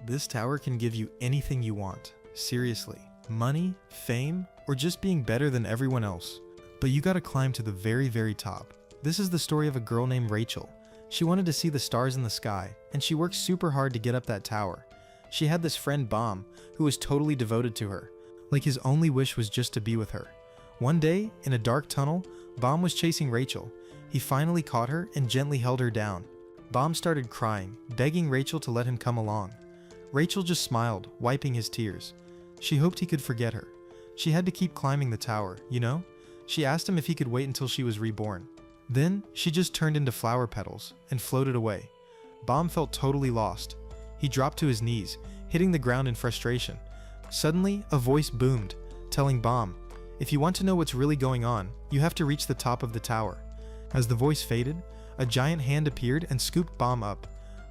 This tower can give you anything you want. Seriously. Money, fame, or just being better than everyone else. But you gotta climb to the very, very top. This is the story of a girl named Rachel. She wanted to see the stars in the sky, and she worked super hard to get up that tower. She had this friend Baum, who was totally devoted to her. Like his only wish was just to be with her. One day, in a dark tunnel, Baum was chasing Rachel. He finally caught her and gently held her down. Baum started crying, begging Rachel to let him come along. Rachel just smiled, wiping his tears. She hoped he could forget her. She had to keep climbing the tower, you know? She asked him if he could wait until she was reborn. Then, she just turned into flower petals and floated away. Baum felt totally lost. He dropped to his knees, hitting the ground in frustration. Suddenly, a voice boomed, telling Baum, "If you want to know what's really going on, you have to reach the top of the tower." As the voice faded, a giant hand appeared and scooped Baum up.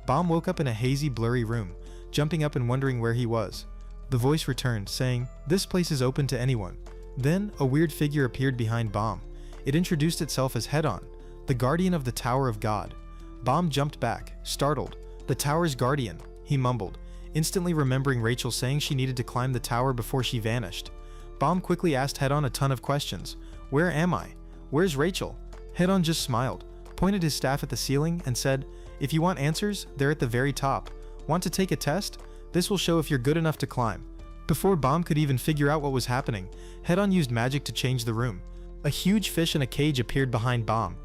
Baum woke up in a hazy, blurry room, jumping up and wondering where he was. The voice returned, saying, "This place is open to anyone." Then, a weird figure appeared behind Baum. It introduced itself as Hedon, the guardian of the Tower of God. Baum jumped back, startled. "The tower's guardian," he mumbled, instantly remembering Rachel saying she needed to climb the tower before she vanished. Baum quickly asked Hedon a ton of questions. "Where am I? Where's Rachel?" Hedon just smiled, pointed his staff at the ceiling, and said, "If you want answers, they're at the very top. Want to take a test? This will show if you're good enough to climb." Before Baum could even figure out what was happening, Hedon used magic to change the room. A huge fish in a cage appeared behind Baum.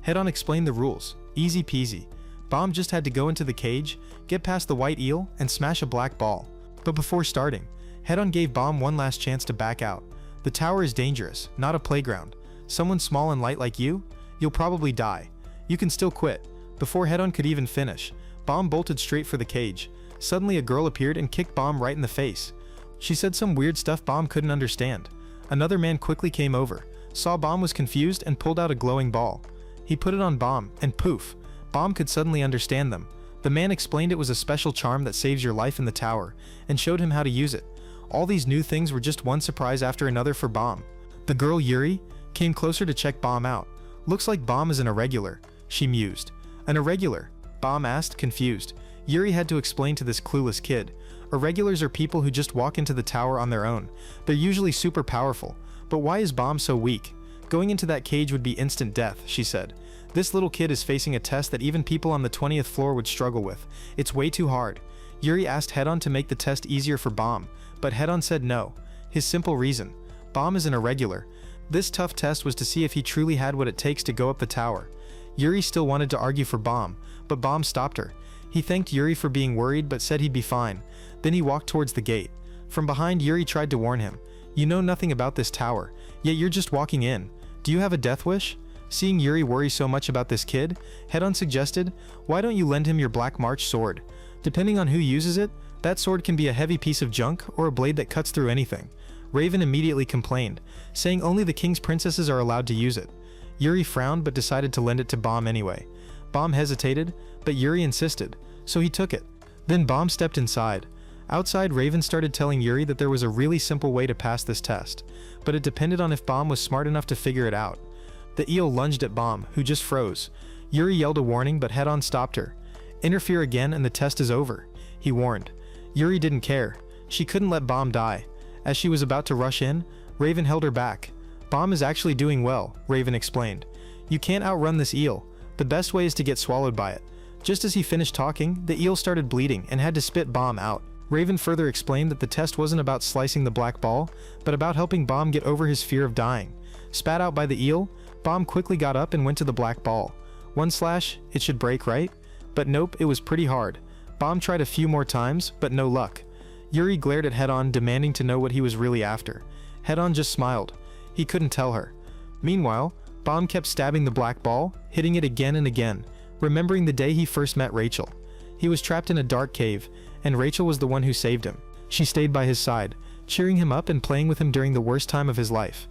Hedon explained the rules. Easy peasy. Baum just had to go into the cage, get past the white eel, and smash a black ball. But before starting, Hedon gave Baum one last chance to back out. "The tower is dangerous, not a playground. Someone small and light like you? You'll probably die. You can still quit." Before Hedon could even finish, Baum bolted straight for the cage. Suddenly a girl appeared and kicked Baum right in the face. She said some weird stuff Baum couldn't understand. Another man quickly came over, saw Baum was confused, and pulled out a glowing ball. He put it on Baum, and poof, Baum could suddenly understand them. The man explained it was a special charm that saves your life in the tower, and showed him how to use it. All these new things were just one surprise after another for Baum. The girl, Yuri, came closer to check Baum out. "Looks like Baum is an irregular," she mused. "An irregular?" Baum asked, confused. Yuri had to explain to this clueless kid. Irregulars are people who just walk into the tower on their own. They're usually super powerful. But why is Baum so weak? "Going into that cage would be instant death," she said. "This little kid is facing a test that even people on the 20th floor would struggle with. It's way too hard." Yuri asked Hedon to make the test easier for Baum, but Hedon said no. His simple reason: Baum is an irregular. This tough test was to see if he truly had what it takes to go up the tower. Yuri still wanted to argue for Baum, but Baum stopped her. He thanked Yuri for being worried but said he'd be fine. Then he walked towards the gate. From behind, Yuri tried to warn him. "You know nothing about this tower, yet you're just walking in. Do you have a death wish?" Seeing Yuri worry so much about this kid, Hedon suggested, "Why don't you lend him your Black March sword? Depending on who uses it, that sword can be a heavy piece of junk or a blade that cuts through anything." Raven immediately complained, saying only the king's princesses are allowed to use it. Yuri frowned but decided to lend it to Baum anyway. Baum hesitated, but Yuri insisted, so he took it. Then Baum stepped inside. Outside, Raven started telling Yuri that there was a really simple way to pass this test, but it depended on if Baum was smart enough to figure it out. The eel lunged at Baum, who just froze. Yuri yelled a warning, but Hedon stopped her. "Interfere again and the test is over," he warned. Yuri didn't care. She couldn't let Baum die. As she was about to rush in, Raven held her back. "Baum is actually doing well," Raven explained. "You can't outrun this eel. The best way is to get swallowed by it." Just as he finished talking, the eel started bleeding and had to spit Baum out. Raven further explained that the test wasn't about slicing the black ball, but about helping Baum get over his fear of dying. Spat out by the eel, Baum quickly got up and went to the black ball. One slash, it should break, right? But nope, it was pretty hard. Baum tried a few more times, but no luck. Yuri glared at Hedon, demanding to know what he was really after. Hedon just smiled. He couldn't tell her. Meanwhile, Baum kept stabbing the black ball, hitting it again and again, remembering the day he first met Rachel. He was trapped in a dark cave, and Rachel was the one who saved him. She stayed by his side, cheering him up and playing with him during the worst time of his life.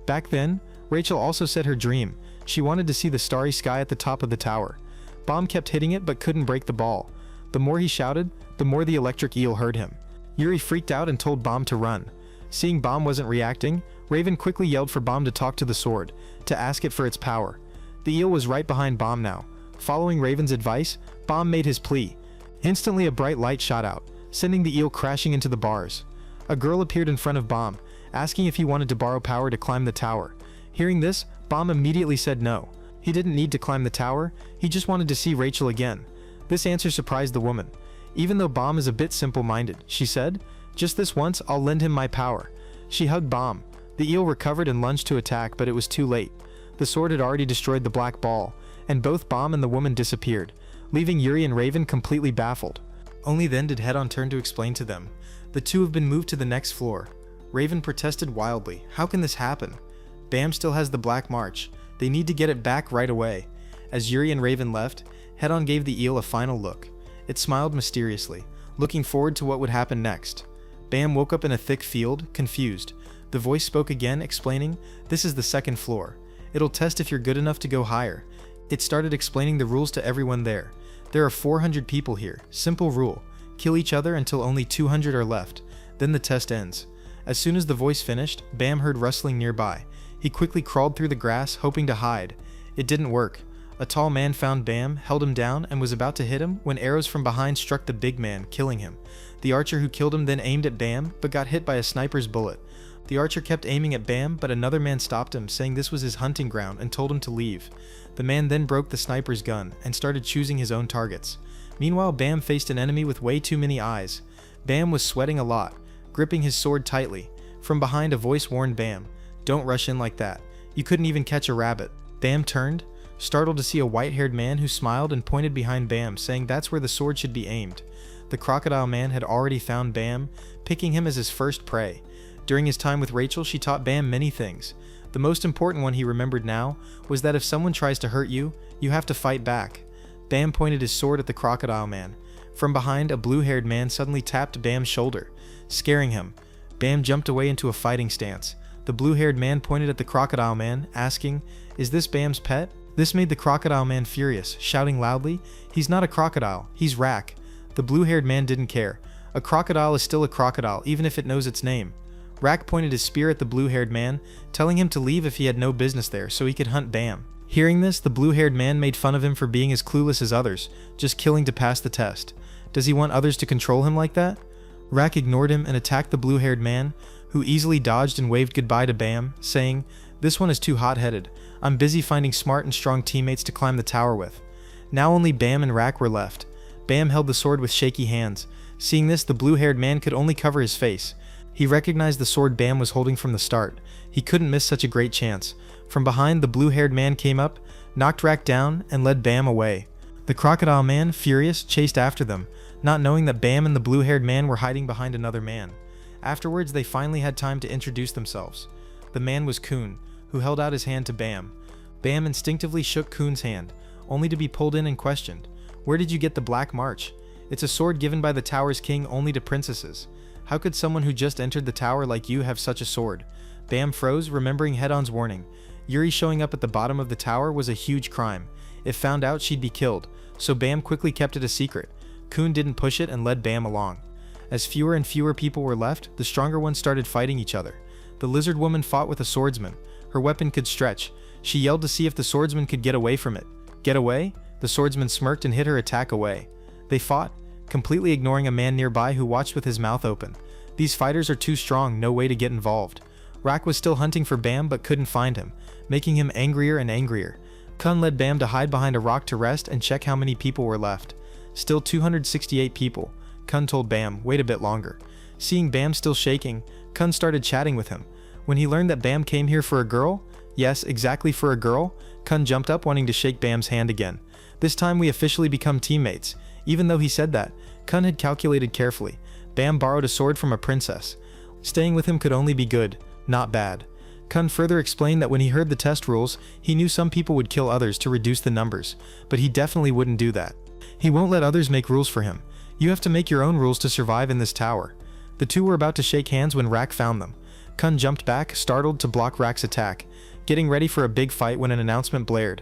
Back then, Rachel also said her dream. She wanted to see the starry sky at the top of the tower. Baum kept hitting it but couldn't break the ball. The more he shouted, the more the electric eel heard him. Yuri freaked out and told Baum to run. Seeing Baum wasn't reacting, Raven quickly yelled for Baum to talk to the sword, to ask it for its power. The eel was right behind Baum now. Following Raven's advice, Baum made his plea. Instantly a bright light shot out. sending the eel crashing into the bars. A girl appeared in front of Bam, asking if he wanted to borrow power to climb the tower. Hearing this, Bam immediately said no. He didn't need to climb the tower, he just wanted to see Rachel again. This answer surprised the woman. Even though Bam is a bit simple-minded, she said, "Just this once, I'll lend him my power." She hugged Bam. The eel recovered and lunged to attack, but it was too late. The sword had already destroyed the black ball, and both Bam and the woman disappeared, leaving Yuri and Raven completely baffled. Only then did Head-On turn to explain to them. The two have been moved to the next floor. Raven protested wildly. How can this happen? Bam still has the Black March. They need to get it back right away. As Yuri and Raven left, Head-On gave the eel a final look. It smiled mysteriously, looking forward to what would happen next. Bam woke up in a thick field, confused. The voice spoke again, explaining, "This is the second floor. It'll test if you're good enough to go higher." It started explaining the rules to everyone there. There are 400 people here. Simple rule. Kill each other until only 200 are left. Then the test ends. As soon as the voice finished, Bam heard rustling nearby. He quickly crawled through the grass, hoping to hide. It didn't work. A tall man found Bam, held him down, and was about to hit him when arrows from behind struck the big man, killing him. The archer who killed him then aimed at Bam, but got hit by a sniper's bullet. The archer kept aiming at Bam, but another man stopped him, saying this was his hunting ground, and told him to leave. The man then broke the sniper's gun, and started choosing his own targets. Meanwhile, Bam faced an enemy with way too many eyes. Bam was sweating a lot, gripping his sword tightly. From behind, a voice warned Bam, "Don't rush in like that. You couldn't even catch a rabbit." Bam turned, startled to see a white-haired man who smiled and pointed behind Bam, saying that's where the sword should be aimed. The crocodile man had already found Bam, picking him as his first prey. During his time with Rachel, she taught Bam many things. The most important one he remembered now was that if someone tries to hurt you, you have to fight back. Bam pointed his sword at the crocodile man. From behind, a blue-haired man suddenly tapped Bam's shoulder, scaring him. Bam jumped away into a fighting stance. The blue-haired man pointed at the crocodile man, asking, "Is this Bam's pet?" This made the crocodile man furious, shouting loudly, "He's not a crocodile, he's Rak." The blue-haired man didn't care. A crocodile is still a crocodile, even if it knows its name. Rak pointed his spear at the blue-haired man, telling him to leave if he had no business there so he could hunt Bam. Hearing this, the blue-haired man made fun of him for being as clueless as others, just killing to pass the test. Does he want others to control him like that? Rak ignored him and attacked the blue-haired man, who easily dodged and waved goodbye to Bam, saying, "This one is too hot-headed. I'm busy finding smart and strong teammates to climb the tower with." Now only Bam and Rak were left. Bam held the sword with shaky hands. Seeing this, the blue-haired man could only cover his face. He recognized the sword Bam was holding from the start. He couldn't miss such a great chance. From behind, the blue-haired man came up, knocked Rak down, and led Bam away. The crocodile man, furious, chased after them, not knowing that Bam and the blue-haired man were hiding behind another man. Afterwards, they finally had time to introduce themselves. The man was Kun, who held out his hand to Bam. Bam instinctively shook Kun's hand, only to be pulled in and questioned. "Where did you get the Black March? It's a sword given by the tower's king only to princesses. How could someone who just entered the tower like you have such a sword?" Bam froze, remembering Head-On's warning. Yuri showing up at the bottom of the tower was a huge crime. If found out, she'd be killed, so Bam quickly kept it a secret. Kun didn't push it and led Bam along. As fewer and fewer people were left, the stronger ones started fighting each other. The lizard woman fought with a swordsman. Her weapon could stretch. She yelled to see if the swordsman could get away from it. Get away? The swordsman smirked and hit her attack away. They fought, completely ignoring a man nearby who watched with his mouth open. These fighters are too strong, no way to get involved. Rak was still hunting for Bam but couldn't find him, making him angrier and angrier. Kun led Bam to hide behind a rock to rest and check how many people were left. Still 268 people. Kun told Bam, "Wait a bit longer." Seeing Bam still shaking, Kun started chatting with him. When he learned that Bam came here for a girl, yes, exactly for a girl, Kun jumped up wanting to shake Bam's hand again. "This time we officially become teammates." Even though he said that, Kun had calculated carefully. Bam borrowed a sword from a princess. Staying with him could only be good, not bad. Kun further explained that when he heard the test rules, he knew some people would kill others to reduce the numbers, but he definitely wouldn't do that. He won't let others make rules for him. You have to make your own rules to survive in this tower. The two were about to shake hands when Rak found them. Kun jumped back, startled, to block Rak's attack, getting ready for a big fight when an announcement blared.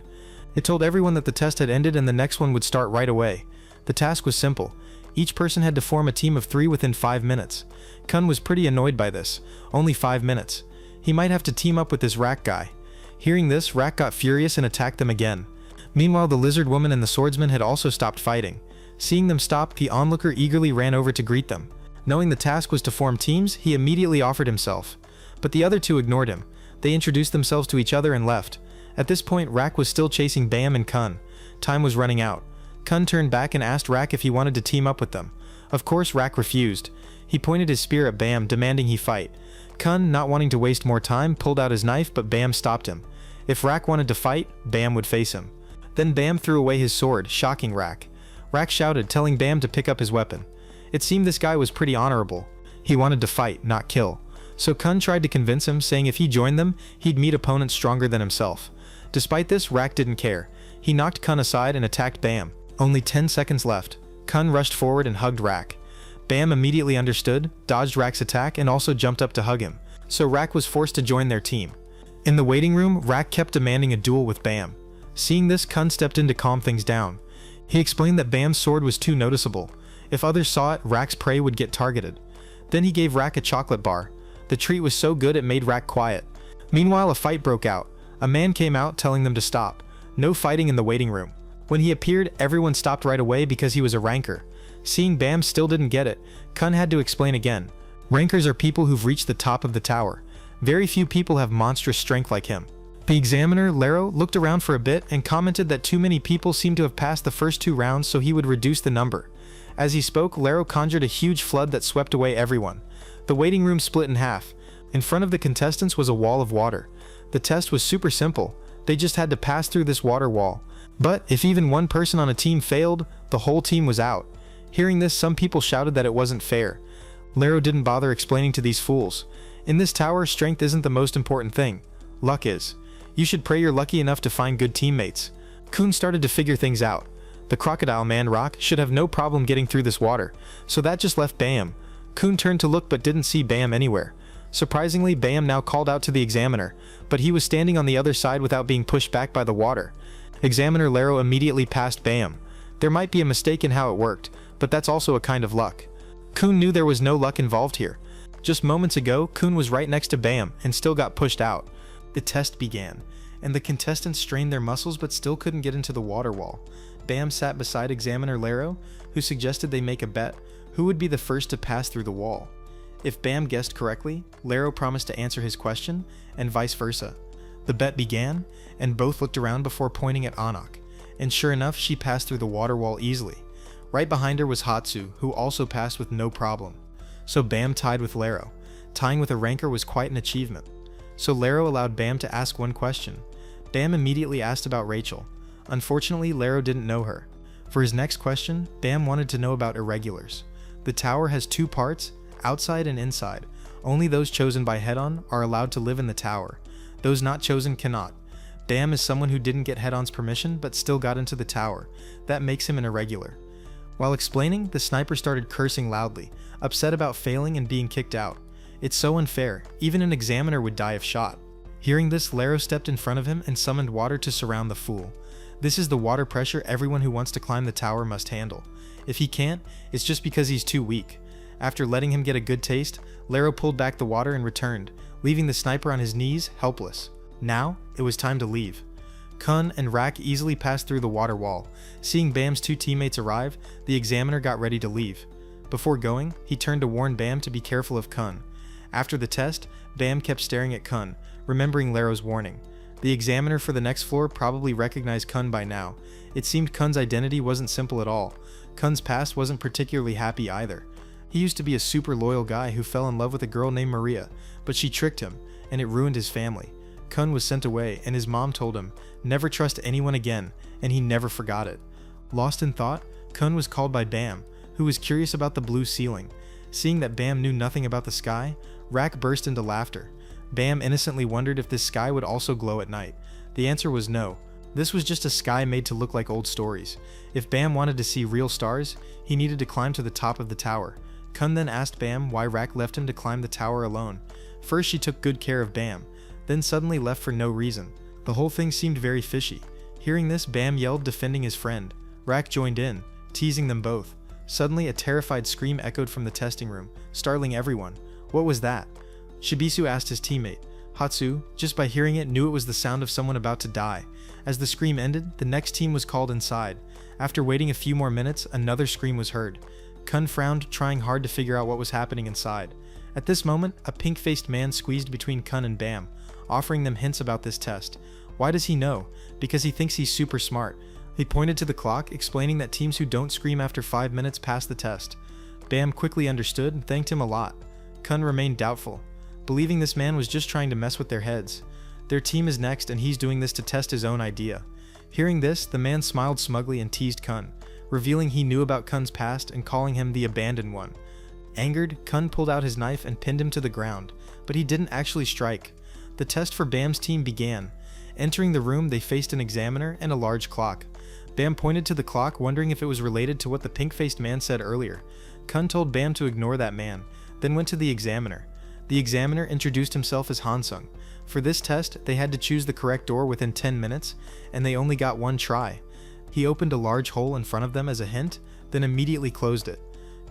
It told everyone that the test had ended and the next one would start right away. The task was simple. Each person had to form a team of 3 within 5 minutes. Kun was pretty annoyed by this. Only 5 minutes. He might have to team up with this Rak guy. Hearing this, Rak got furious and attacked them again. Meanwhile, the lizard woman and the swordsman had also stopped fighting. Seeing them stop, the onlooker eagerly ran over to greet them. Knowing the task was to form teams, he immediately offered himself. But the other two ignored him. They introduced themselves to each other and left. At this point, Rak was still chasing Bam and Kun. Time was running out. Kun turned back and asked Rak if he wanted to team up with them. Of course, Rak refused. He pointed his spear at Bam, demanding he fight. Kun, not wanting to waste more time, pulled out his knife, but Bam stopped him. If Rak wanted to fight, Bam would face him. Then Bam threw away his sword, shocking Rak. Rak shouted, telling Bam to pick up his weapon. It seemed this guy was pretty honorable. He wanted to fight, not kill. So Kun tried to convince him, saying if he joined them, he'd meet opponents stronger than himself. Despite this, Rak didn't care. He knocked Kun aside and attacked Bam. Only 10 seconds left. Kun rushed forward and hugged Rak. Bam immediately understood, dodged Rak's attack, and also jumped up to hug him. So Rak was forced to join their team. In the waiting room, Rak kept demanding a duel with Bam. Seeing this, Kun stepped in to calm things down. He explained that Bam's sword was too noticeable. If others saw it, Rak's prey would get targeted. Then he gave Rak a chocolate bar. The treat was so good it made Rak quiet. Meanwhile, a fight broke out. A man came out telling them to stop. No fighting in the waiting room. When he appeared, everyone stopped right away because he was a ranker. Seeing Bam still didn't get it, Kun had to explain again. Rankers are people who've reached the top of the tower. Very few people have monstrous strength like him. The examiner, Lero, looked around for a bit and commented that too many people seemed to have passed the first 2 rounds, so he would reduce the number. As he spoke, Lero conjured a huge flood that swept away everyone. The waiting room split in half. In front of the contestants was a wall of water. The test was super simple. They just had to pass through this water wall. But if even one person on a team failed, the whole team was out. Hearing this, some people shouted that it wasn't fair. Lero didn't bother explaining to these fools. In this tower, strength isn't the most important thing. Luck is. You should pray you're lucky enough to find good teammates. Kun started to figure things out. The crocodile man, Rock, should have no problem getting through this water, so that just left Bam. Kun turned to look but didn't see Bam anywhere. Surprisingly, Bam now called out to the examiner, but he was standing on the other side without being pushed back by the water. Examiner Lero immediately passed Bam. There might be a mistake in how it worked, but that's also a kind of luck. Kun knew there was no luck involved here. Just moments ago, Kun was right next to Bam and still got pushed out. The test began, and the contestants strained their muscles but still couldn't get into the water wall. Bam sat beside Examiner Lero, who suggested they make a bet who would be the first to pass through the wall. If Bam guessed correctly, Lero promised to answer his question, and vice versa. The bet began, and both looked around before pointing at Anak, and sure enough, she passed through the water wall easily. Right behind her was Hatsu, who also passed with no problem. So Bam tied with Lero. Tying with a ranker was quite an achievement. So Lero allowed Bam to ask one question. Bam immediately asked about Rachel. Unfortunately, Lero didn't know her. For his next question, Bam wanted to know about irregulars. The tower has 2 parts, outside and inside. Only those chosen by Head-On are allowed to live in the tower. Those not chosen cannot. Bam is someone who didn't get Head-On's permission but still got into the tower. That makes him an irregular. While explaining, the sniper started cursing loudly, upset about failing and being kicked out. It's so unfair, even an examiner would die if shot. Hearing this, Lero stepped in front of him and summoned water to surround the fool. This is the water pressure everyone who wants to climb the tower must handle. If he can't, it's just because he's too weak. After letting him get a good taste, Lero pulled back the water and returned, leaving the sniper on his knees, helpless. Now, it was time to leave. Kun and Rak easily passed through the water wall. Seeing Bam's 2 teammates arrive, the examiner got ready to leave. Before going, he turned to warn Bam to be careful of Kun. After the test, Bam kept staring at Kun, remembering Lero's warning. The examiner for the next floor probably recognized Kun by now. It seemed Kun's identity wasn't simple at all. Kun's past wasn't particularly happy either. He used to be a super loyal guy who fell in love with a girl named Maria, but she tricked him, and it ruined his family. Kun was sent away, and his mom told him, never trust anyone again, and he never forgot it. Lost in thought, Kun was called by Bam, who was curious about the blue ceiling. Seeing that Bam knew nothing about the sky, Rak burst into laughter. Bam innocently wondered if this sky would also glow at night. The answer was no. This was just a sky made to look like old stories. If Bam wanted to see real stars, he needed to climb to the top of the tower. Kun then asked Bam why Rak left him to climb the tower alone. First she took good care of Bam, then suddenly left for no reason. The whole thing seemed very fishy. Hearing this, Bam yelled, defending his friend. Rak joined in, teasing them both. Suddenly a terrified scream echoed from the testing room, startling everyone. What was that? Shibisu asked his teammate. Hatsu, just by hearing it, knew it was the sound of someone about to die. As the scream ended, the next team was called inside. After waiting a few more minutes, another scream was heard. Kun frowned, trying hard to figure out what was happening inside. At this moment, a pink-faced man squeezed between Kun and Bam, offering them hints about this test. Why does he know? Because he thinks he's super smart. He pointed to the clock, explaining that teams who don't scream after 5 minutes pass the test. Bam quickly understood and thanked him a lot. Kun remained doubtful, believing this man was just trying to mess with their heads. Their team is next, and he's doing this to test his own idea. Hearing this, the man smiled smugly and teased Kun, revealing he knew about Kun's past and calling him the abandoned one. Angered, Kun pulled out his knife and pinned him to the ground, but he didn't actually strike. The test for Bam's team began. Entering the room, they faced an examiner and a large clock. Bam pointed to the clock, wondering if it was related to what the pink-faced man said earlier. Kun told Bam to ignore that man, then went to the examiner. The examiner introduced himself as Hansung. For this test, they had to choose the correct door within 10 minutes, and they only got one try. He opened a large hole in front of them as a hint, then immediately closed it.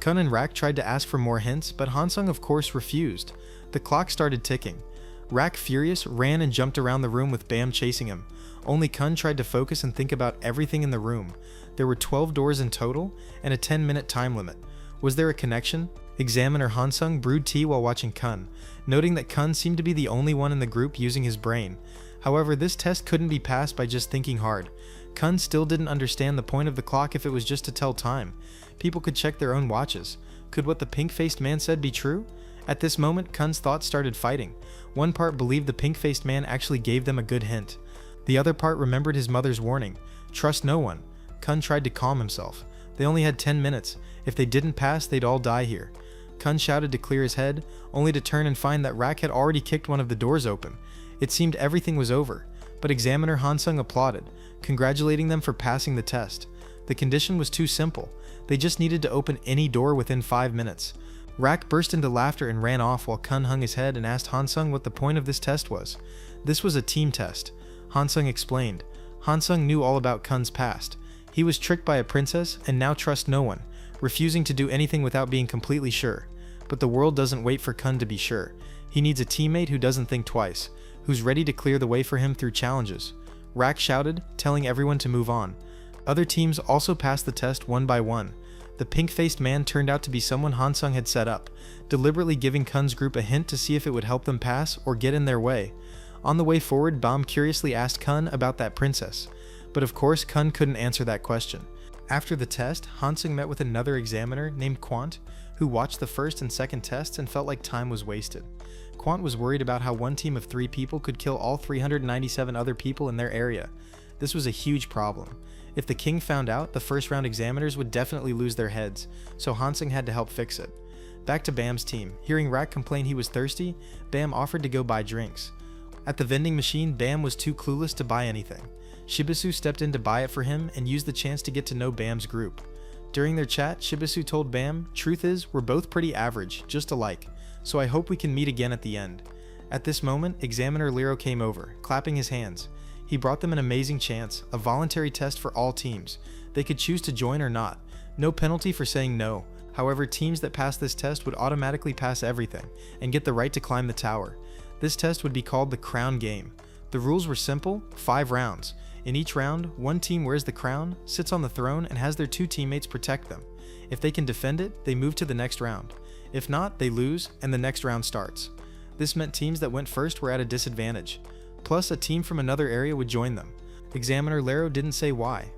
Kun and Rak tried to ask for more hints, but Hansung of course refused. The clock started ticking. Rak, furious, ran and jumped around the room with Bam chasing him. Only Kun tried to focus and think about everything in the room. There were 12 doors in total, and a 10-minute time limit. Was there a connection? Examiner Hansung brewed tea while watching Kun, noting that Kun seemed to be the only one in the group using his brain. However, this test couldn't be passed by just thinking hard. Kun still didn't understand the point of the clock if it was just to tell time. People could check their own watches. Could what the pink-faced man said be true? At this moment, Kun's thoughts started fighting. One part believed the pink-faced man actually gave them a good hint. The other part remembered his mother's warning, trust no one. Kun tried to calm himself. They only had 10 minutes. If they didn't pass, they'd all die here. Kun shouted to clear his head, only to turn and find that Rak had already kicked one of the doors open. It seemed everything was over, but Examiner Hansung applauded, congratulating them for passing the test. The condition was too simple. They just needed to open any door within 5 minutes. Rak burst into laughter and ran off while Kun hung his head and asked Hansung what the point of this test was. This was a team test. Hansung explained. Hansung knew all about Kun's past. He was tricked by a princess and now trusts no one, refusing to do anything without being completely sure. But the world doesn't wait for Kun to be sure. He needs a teammate who doesn't think twice, who's ready to clear the way for him through challenges. Rak shouted, telling everyone to move on. Other teams also passed the test one by one. The pink-faced man turned out to be someone Hansung had set up, deliberately giving Kun's group a hint to see if it would help them pass or get in their way. On the way forward, Bam curiously asked Kun about that princess, but of course Kun couldn't answer that question. After the test, Hansung met with another examiner named Quant, who watched the first and second tests and felt like time was wasted. Quant was worried about how one team of 3 people could kill all 397 other people in their area. This was a huge problem. If the king found out, the first round examiners would definitely lose their heads, so Hansung had to help fix it. Back to Bam's team. Hearing Rak complain he was thirsty, Bam offered to go buy drinks. At the vending machine, Bam was too clueless to buy anything. Shibisu stepped in to buy it for him and used the chance to get to know Bam's group. During their chat, Shibisu told Bam, "Truth is, we're both pretty average, just alike, so I hope we can meet again at the end." At this moment, Examiner Lero came over, clapping his hands. He brought them an amazing chance, a voluntary test for all teams. They could choose to join or not. No penalty for saying no. However, teams that passed this test would automatically pass everything and get the right to climb the tower. This test would be called the Crown Game. The rules were simple, 5 rounds. In each round, one team wears the crown, sits on the throne, and has their 2 teammates protect them. If they can defend it, they move to the next round. If not, they lose, and the next round starts. This meant teams that went first were at a disadvantage. Plus, a team from another area would join them. Examiner Lero didn't say why.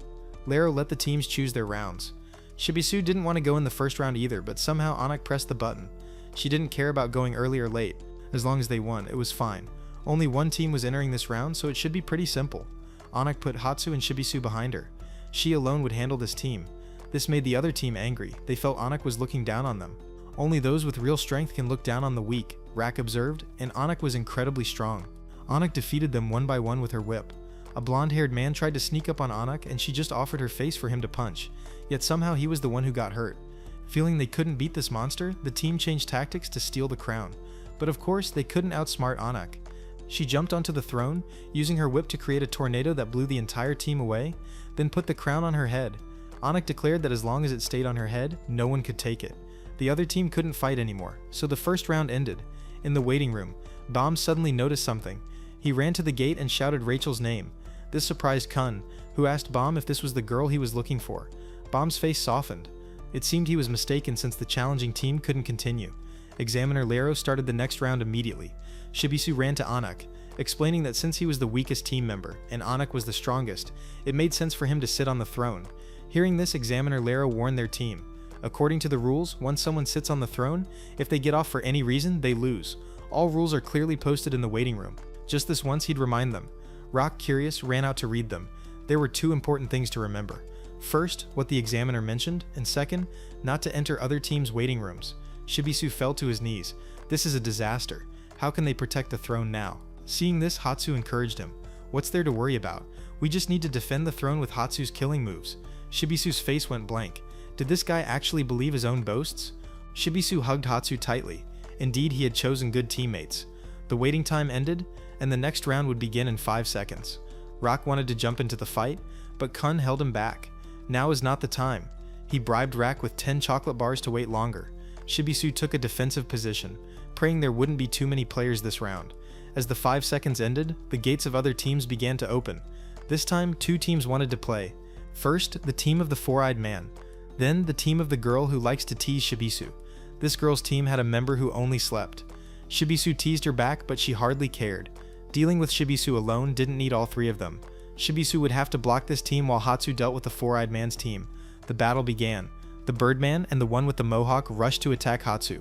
Lero let the teams choose their rounds. Shibisu didn't want to go in the first round either, but somehow Anak pressed the button. She didn't care about going early or late. As long as they won, it was fine. Only one team was entering this round, so it should be pretty simple. Anak put Hatsu and Shibisu behind her. She alone would handle this team. This made the other team angry. They felt Anak was looking down on them. Only those with real strength can look down on the weak, Rak observed, and Anak was incredibly strong. Anak defeated them one by one with her whip. A blonde-haired man tried to sneak up on Anak and she just offered her face for him to punch, yet somehow he was the one who got hurt. Feeling they couldn't beat this monster, the team changed tactics to steal the crown. But of course, they couldn't outsmart Anak. She jumped onto the throne, using her whip to create a tornado that blew the entire team away, then put the crown on her head. Anak declared that as long as it stayed on her head, no one could take it. The other team couldn't fight anymore, so the first round ended. In the waiting room, Bam suddenly noticed something. He ran to the gate and shouted Rachel's name. This surprised Kun, who asked Bomb if this was the girl he was looking for. Bomb's face softened. It seemed he was mistaken since the challenging team couldn't continue. Examiner Lero started the next round immediately. Shibisu ran to Anak, explaining that since he was the weakest team member, and Anak was the strongest, it made sense for him to sit on the throne. Hearing this, Examiner Lero warned their team. According to the rules, once someone sits on the throne, if they get off for any reason, they lose. All rules are clearly posted in the waiting room. Just this once, he'd remind them. Rock, curious, ran out to read them. There were 2 important things to remember. First, what the examiner mentioned, and second, not to enter other teams' waiting rooms. Shibisu fell to his knees. This is a disaster. How can they protect the throne now? Seeing this, Hatsu encouraged him. What's there to worry about? We just need to defend the throne with Hatsu's killing moves. Shibisu's face went blank. Did this guy actually believe his own boasts? Shibisu hugged Hatsu tightly. Indeed, he had chosen good teammates. The waiting time ended, and the next round would begin in 5 seconds. Rock wanted to jump into the fight, but Kun held him back. Now is not the time. He bribed Rock with 10 chocolate bars to wait longer. Shibisu took a defensive position, praying there wouldn't be too many players this round. As the 5 seconds ended, the gates of other teams began to open. This time, 2 teams wanted to play. First, the team of the four-eyed man. Then, the team of the girl who likes to tease Shibisu. This girl's team had a member who only slept. Shibisu teased her back, but she hardly cared. Dealing with Shibisu alone didn't need all 3 of them. Shibisu would have to block this team while Hatsu dealt with the four-eyed man's team. The battle began. The Birdman and the one with the mohawk rushed to attack Hatsu.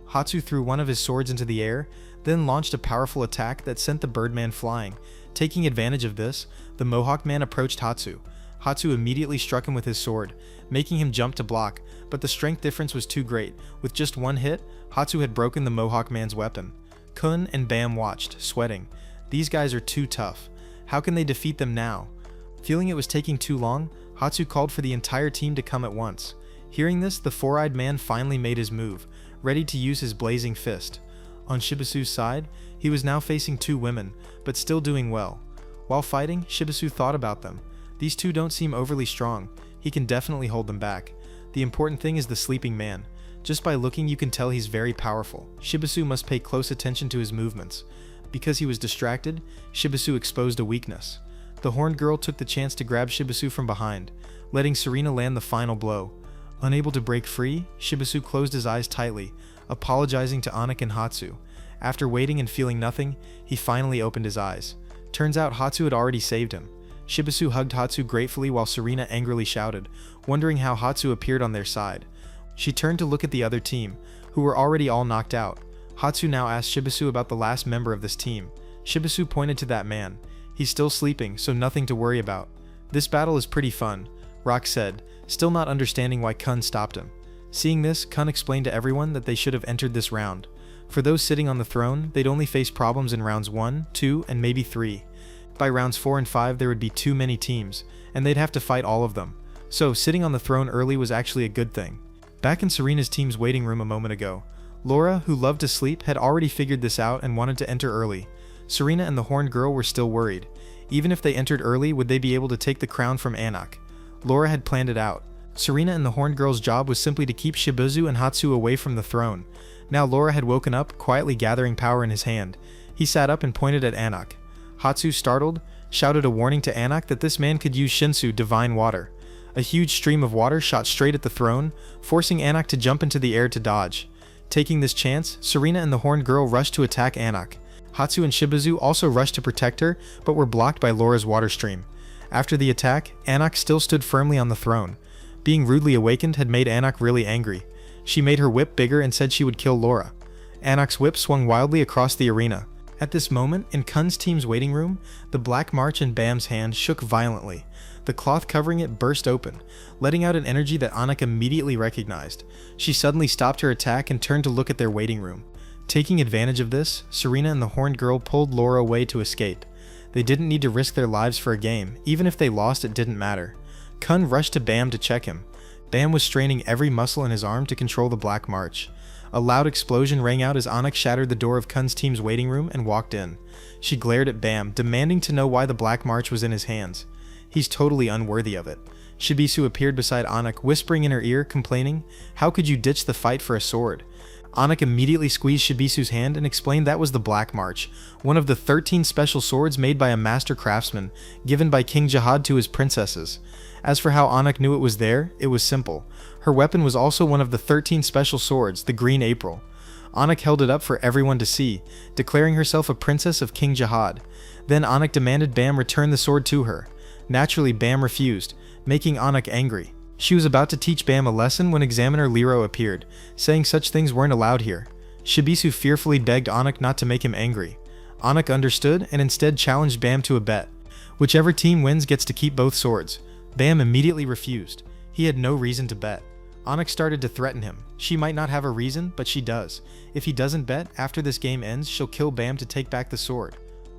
Hatsu threw one of his swords into the air, then launched a powerful attack that sent the Birdman flying. Taking advantage of this, the Mohawk man approached Hatsu. Hatsu immediately struck him with his sword, making him jump to block, but the strength difference was too great. With just one hit, Hatsu had broken the Mohawk man's weapon. Kun and Bam watched, sweating. These guys are too tough. How can they defeat them now? Feeling it was taking too long, Hatsu called for the entire team to come at once. Hearing this, the four-eyed man finally made his move, ready to use his blazing fist. On Shibisu's side, he was now facing 2 women, but still doing well. While fighting, Shibisu thought about them. These 2 don't seem overly strong. He can definitely hold them back. The important thing is the sleeping man. Just by looking, you can tell he's very powerful. Shibisu must pay close attention to his movements. Because he was distracted, Shibisu exposed a weakness. The horned girl took the chance to grab Shibisu from behind, letting Serena land the final blow. Unable to break free, Shibisu closed his eyes tightly, apologizing to Anak and Hatsu. After waiting and feeling nothing, he finally opened his eyes. Turns out Hatsu had already saved him. Shibisu hugged Hatsu gratefully while Serena angrily shouted, wondering how Hatsu appeared on their side. She turned to look at the other team, who were already all knocked out. Hatsu now asked Shibisu about the last member of this team. Shibisu pointed to that man. He's still sleeping, so nothing to worry about. This battle is pretty fun, Rock said, still not understanding why Kun stopped him. Seeing this, Kun explained to everyone that they should have entered this round. For those sitting on the throne, they'd only face problems in rounds 1, 2, and maybe 3. By rounds 4 and 5, there would be too many teams, and they'd have to fight all of them. So, sitting on the throne early was actually a good thing. Back in Serena's team's waiting room a moment ago, Laura, who loved to sleep, had already figured this out and wanted to enter early. Serena and the horned girl were still worried. Even if they entered early, would they be able to take the crown from Anak? Laura had planned it out. Serena and the horned girl's job was simply to keep Shibisu and Hatsu away from the throne. Now Laura had woken up, quietly gathering power in his hand. He sat up and pointed at Anak. Hatsu, startled, shouted a warning to Anak that this man could use Shinsu, divine water. A huge stream of water shot straight at the throne, forcing Anak to jump into the air to dodge. Taking this chance, Serena and the horned girl rushed to attack Anak. Hatsu and Shibisu also rushed to protect her, but were blocked by Laura's water stream. After the attack, Anak still stood firmly on the throne. Being rudely awakened had made Anak really angry. She made her whip bigger and said she would kill Laura. Anak's whip swung wildly across the arena. At this moment, in Kun's team's waiting room, the Black March in Bam's hand shook violently. The cloth covering it burst open, letting out an energy that Anak immediately recognized. She suddenly stopped her attack and turned to look at their waiting room. Taking advantage of this, Serena and the horned girl pulled Laura away to escape. They didn't need to risk their lives for a game. Even if they lost, it didn't matter. Kun rushed to Bam to check him. Bam was straining every muscle in his arm to control the Black March. A loud explosion rang out as Anak shattered the door of Kun's team's waiting room and walked in. She glared at Bam, demanding to know why the Black March was in his hands. He's totally unworthy of it. Shibisu appeared beside Anak, whispering in her ear, complaining, "How could you ditch the fight for a sword?" Anak immediately squeezed Shibisu's hand and explained that was the Black March, one of the 13 special swords made by a master craftsman, given by King Jihad to his princesses. As for how Anak knew it was there, it was simple. Her weapon was also one of the 13 special swords, the Green April. Anak held it up for everyone to see, declaring herself a princess of King Jihad. Then Anak demanded Bam return the sword to her. Naturally, Bam refused, making Anak angry. She was about to teach Bam a lesson when Examiner Lero appeared, saying such things weren't allowed here. Shibisu fearfully begged Anak not to make him angry. Anak understood and instead challenged Bam to a bet. Whichever team wins gets to keep both swords. Bam immediately refused. He had no reason to bet. Anak started to threaten him. She might not have a reason, but she does. If he doesn't bet, after this game ends, she'll kill Bam to take back the sword.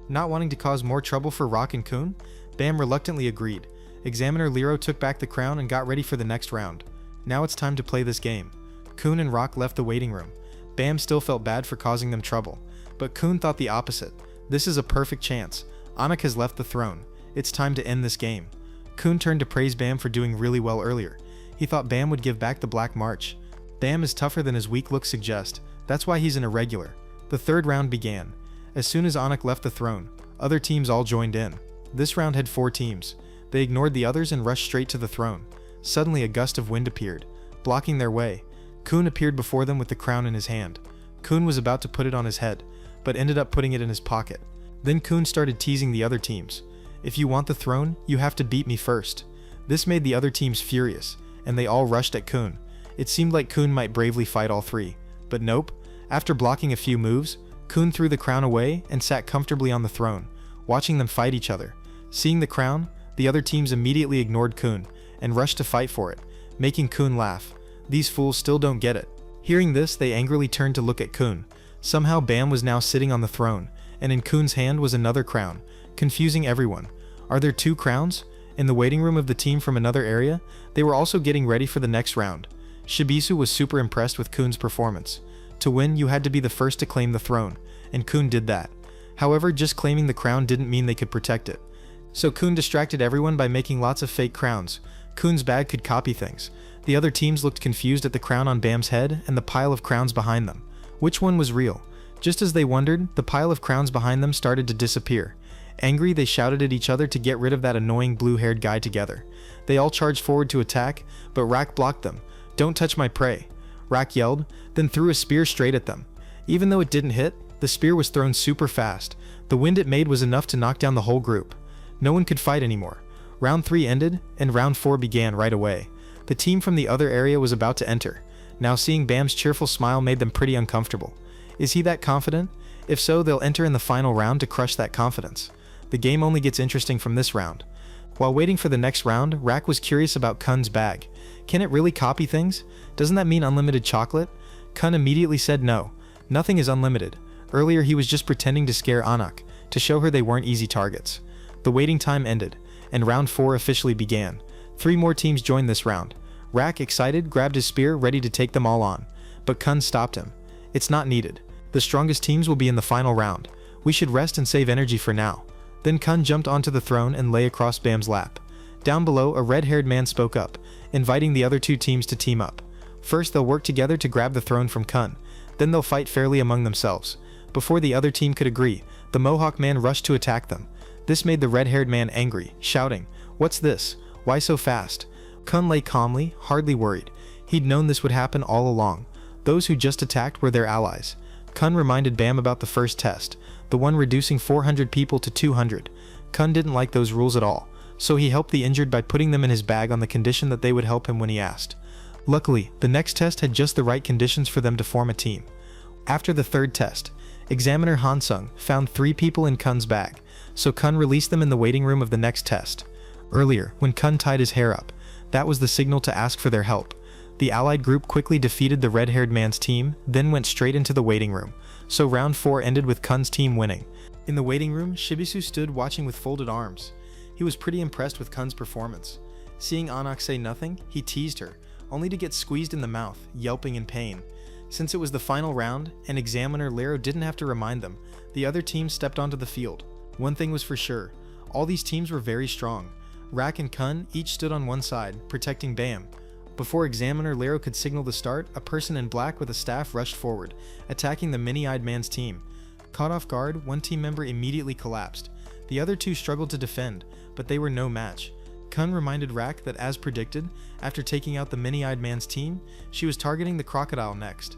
Not wanting to cause more trouble for Rock and Kun, Bam reluctantly agreed. Examiner Lero took back the crown and got ready for the next round. Now it's time to play this game. Kun and Rock left the waiting room. Bam still felt bad for causing them trouble, but Kun thought the opposite. This is a perfect chance. Anak has left the throne. It's time to end this game. Kun turned to praise Bam for doing really well earlier. He thought Bam would give back the Black March. Bam is tougher than his weak looks suggest. That's why he's an irregular. The third round began. As soon as Anak left the throne, other teams all joined in. This round had 4 teams. They ignored the others and rushed straight to the throne. Suddenly a gust of wind appeared, blocking their way. Kun appeared before them with the crown in his hand. Kun was about to put it on his head, but ended up putting it in his pocket. Then Kun started teasing the other teams. If you want the throne, you have to beat me first. This made the other teams furious, and they all rushed at Kun. It seemed like Kun might bravely fight all 3, but nope. After blocking a few moves, Kun threw the crown away and sat comfortably on the throne, watching them fight each other. Seeing the crown, the other teams immediately ignored Kun and rushed to fight for it, making Kun laugh. These fools still don't get it. Hearing this, they angrily turned to look at Kun. Somehow Bam was now sitting on the throne, and in Kun's hand was another crown, confusing everyone. Are there 2 crowns? In the waiting room of the team from another area, they were also getting ready for the next round. Shibisu was super impressed with Kun's performance. To win, you had to be the first to claim the throne, and Kun did that. However, just claiming the crown didn't mean they could protect it. So Kun distracted everyone by making lots of fake crowns. Kun's bag could copy things. The other teams looked confused at the crown on Bam's head and the pile of crowns behind them. Which one was real? Just as they wondered, the pile of crowns behind them started to disappear. Angry, they shouted at each other to get rid of that annoying blue-haired guy together. They all charged forward to attack, but Rak blocked them. "Don't touch my prey," Rak yelled, then threw a spear straight at them. Even though it didn't hit, the spear was thrown super fast. The wind it made was enough to knock down the whole group. No one could fight anymore. Round 3 ended, and round 4 began right away. The team from the other area was about to enter. Now seeing Bam's cheerful smile made them pretty uncomfortable. Is he that confident? If so, they'll enter in the final round to crush that confidence. The game only gets interesting from this round. While waiting for the next round, Rak was curious about Kun's bag. Can it really copy things? Doesn't that mean unlimited chocolate? Kun immediately said no. Nothing is unlimited. Earlier he was just pretending to scare Anak, to show her they weren't easy targets. The waiting time ended, and round 4 officially began. 3 more teams joined this round. Rak, excited, grabbed his spear, ready to take them all on. But Kun stopped him. It's not needed. The strongest teams will be in the final round. We should rest and save energy for now. Then Kun jumped onto the throne and lay across Bam's lap. Down below, a red-haired man spoke up, inviting the other 2 teams to team up. First, they'll work together to grab the throne from Kun. Then they'll fight fairly among themselves. Before the other team could agree, the Mohawk man rushed to attack them. This made the red-haired man angry, shouting, "What's this? Why so fast?" Kun lay calmly, hardly worried. He'd known this would happen all along. Those who just attacked were their allies. Kun reminded Bam about the first test, the one reducing 400 people to 200. Kun didn't like those rules at all, so he helped the injured by putting them in his bag on the condition that they would help him when he asked. Luckily, the next test had just the right conditions for them to form a team. After the third test, Examiner Hansung found 3 people in Kun's bag, so Kun released them in the waiting room of the next test. Earlier, when Kun tied his hair up, that was the signal to ask for their help. The allied group quickly defeated the red-haired man's team, then went straight into the waiting room, so round 4 ended with Kun's team winning. In the waiting room, Shibisu stood watching with folded arms. He was pretty impressed with Kun's performance. Seeing Anak say nothing, he teased her, only to get squeezed in the mouth, yelping in pain. Since it was the final round, and Examiner Lero didn't have to remind them, the other team stepped onto the field. One thing was for sure, all these teams were very strong. Rak and Kun each stood on one side, protecting Bam. Before Examiner Lero could signal the start, a person in black with a staff rushed forward, attacking the many-eyed man's team. Caught off guard, one team member immediately collapsed. The other two struggled to defend, but they were no match. Kun reminded Rak that, as predicted, after taking out the many-eyed man's team, she was targeting the crocodile next.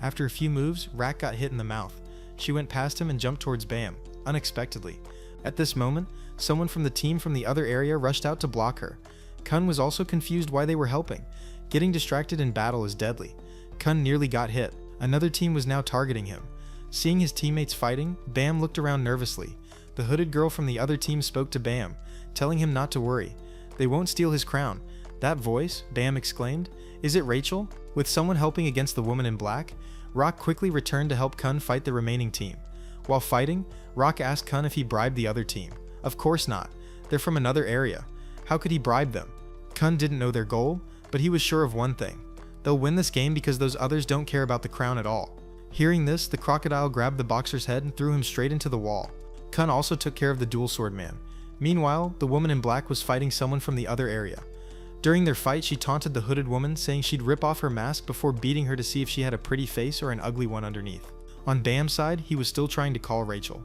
After a few moves, Rak got hit in the mouth. She went past him and jumped towards Bam, unexpectedly. At this moment, someone from the team from the other area rushed out to block her. Kun was also confused why they were helping. Getting distracted in battle is deadly. Kun nearly got hit. Another team was now targeting him. Seeing his teammates fighting, Bam looked around nervously. The hooded girl from the other team spoke to Bam, telling him not to worry. They won't steal his crown. That voice, Bam exclaimed. Is it Rachel? With someone helping against the woman in black, Rock quickly returned to help Kun fight the remaining team. While fighting, Rock asked Kun if he bribed the other team. Of course not. They're from another area. How could he bribe them? Kun didn't know their goal, but he was sure of one thing. They'll win this game because those others don't care about the crown at all. Hearing this, the crocodile grabbed the boxer's head and threw him straight into the wall. Kun also took care of the dual sword man. Meanwhile, the woman in black was fighting someone from the other area. During their fight, she taunted the hooded woman, saying she'd rip off her mask before beating her to see if she had a pretty face or an ugly one underneath. On Bam's side, he was still trying to call Rachel.